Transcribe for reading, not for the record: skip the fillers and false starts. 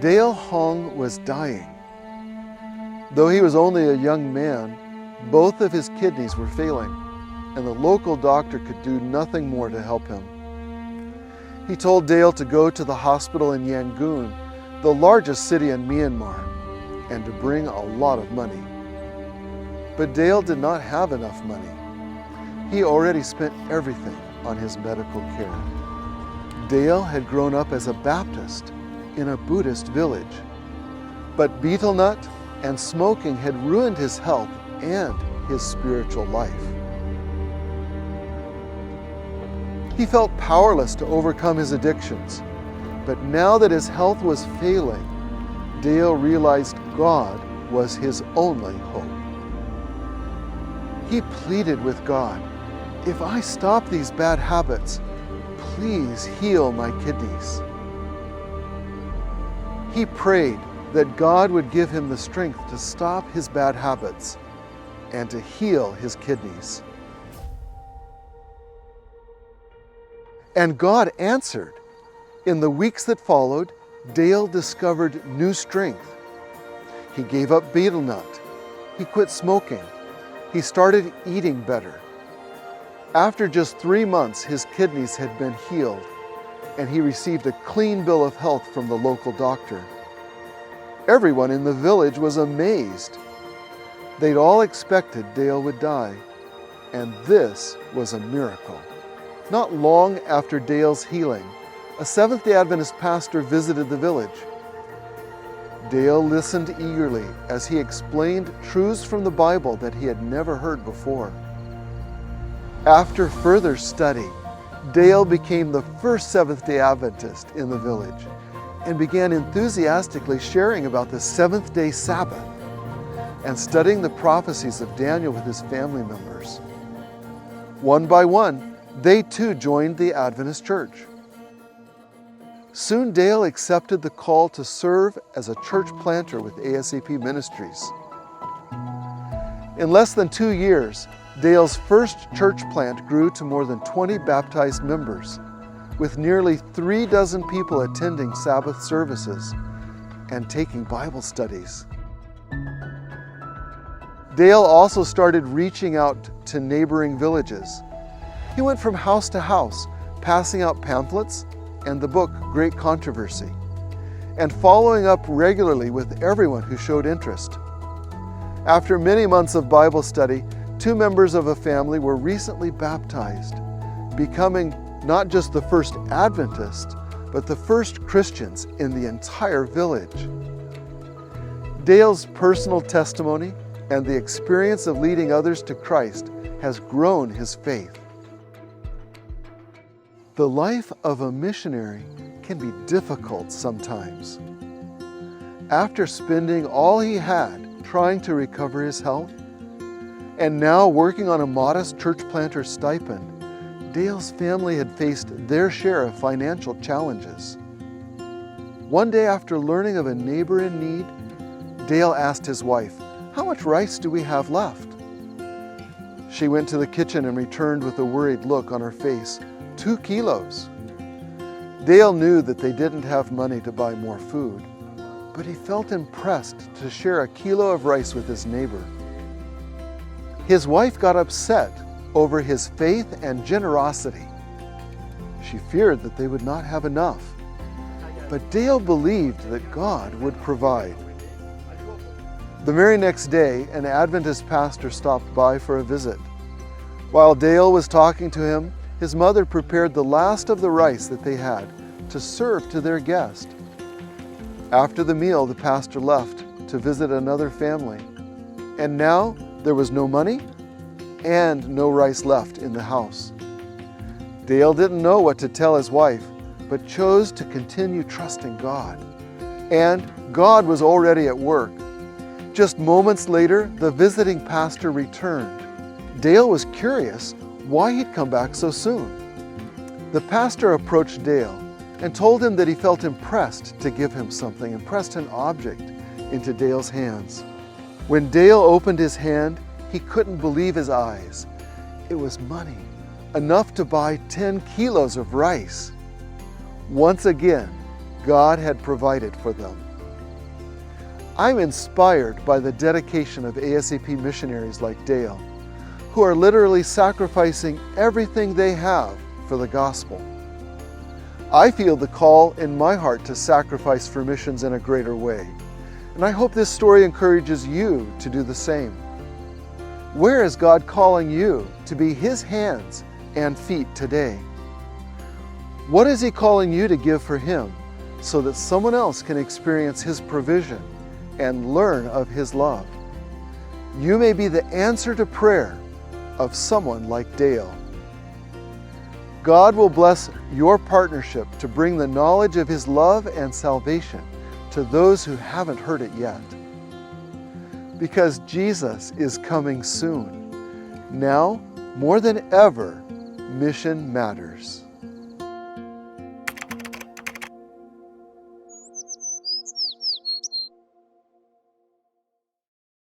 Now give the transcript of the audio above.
Dale Hong was dying. Though he was only a young man, both of his kidneys were failing, and the local doctor could do nothing more to help him. He told Dale to go to the hospital in Yangon, the largest city in Myanmar, and to bring a lot of money. But Dale did not have enough money. He already spent everything on his medical care. Dale had grown up as a Baptist in a Buddhist village, but betel nut and smoking had ruined his health and his spiritual life. He felt powerless to overcome his addictions, but now that his health was failing, Dale realized God was his only hope. He pleaded with God, "If I stop these bad habits, please heal my kidneys." He prayed that God would give him the strength to stop his bad habits and to heal his kidneys. And God answered. In the weeks that followed, Dale discovered new strength. He gave up betel nut. He quit smoking. He started eating better. After just 3 months, his kidneys had been healed, and he received a clean bill of health from the local doctor. Everyone in the village was amazed. They'd all expected Dale would die, and this was a miracle. Not long after Dale's healing, a Seventh-day Adventist pastor visited the village. Dale listened eagerly as he explained truths from the Bible that he had never heard before. After further study, Dale became the first Seventh-day Adventist in the village and began enthusiastically sharing about the seventh-day Sabbath and studying the prophecies of Daniel with his family members. One by one, they too joined the Adventist Church. Soon Dale accepted the call to serve as a church planter with ASAP Ministries. In less than 2 years, Dale's first church plant grew to more than 20 baptized members, with nearly 3 dozen people attending Sabbath services and taking Bible studies. Dale also started reaching out to neighboring villages. He went from house to house, passing out pamphlets and the book Great Controversy, and following up regularly with everyone who showed interest. After many months of Bible study, 2 members of a family were recently baptized, becoming not just the first Adventist, but the first Christians in the entire village. Dale's personal testimony and the experience of leading others to Christ has grown his faith. The life of a missionary can be difficult sometimes. After spending all he had trying to recover his health, and now working on a modest church planter stipend, Dale's family had faced their share of financial challenges. One day, after learning of a neighbor in need, Dale asked his wife, "How much rice do we have left?" She went to the kitchen and returned with a worried look on her face. 2 kilos. Dale knew that they didn't have money to buy more food, but he felt impressed to share a kilo of rice with his neighbor. His wife got upset over his faith and generosity. She feared that they would not have enough, but Dale believed that God would provide. The very next day, an Adventist pastor stopped by for a visit. While Dale was talking to him, his mother prepared the last of the rice that they had to serve to their guest. After the meal, the pastor left to visit another family, and now there was no money and no rice left in the house. Dale didn't know what to tell his wife, but chose to continue trusting God. And God was already at work. Just moments later, the visiting pastor returned. Dale was curious why he'd come back so soon. The pastor approached Dale and told him that he felt impressed to give him something and pressed an object into Dale's hands. When Dale opened his hand, he couldn't believe his eyes. It was money, enough to buy 10 kilos of rice. Once again, God had provided for them. I'm inspired by the dedication of ASAP missionaries like Dale, who are literally sacrificing everything they have for the gospel. I feel the call in my heart to sacrifice for missions in a greater way, and I hope this story encourages you to do the same. Where is God calling you to be His hands and feet today? What is He calling you to give for Him so that someone else can experience His provision and learn of His love? You may be the answer to prayer of someone like Dale. God will bless your partnership to bring the knowledge of His love and salvation to those who haven't heard it yet. Because Jesus is coming soon. Now, more than ever, mission matters.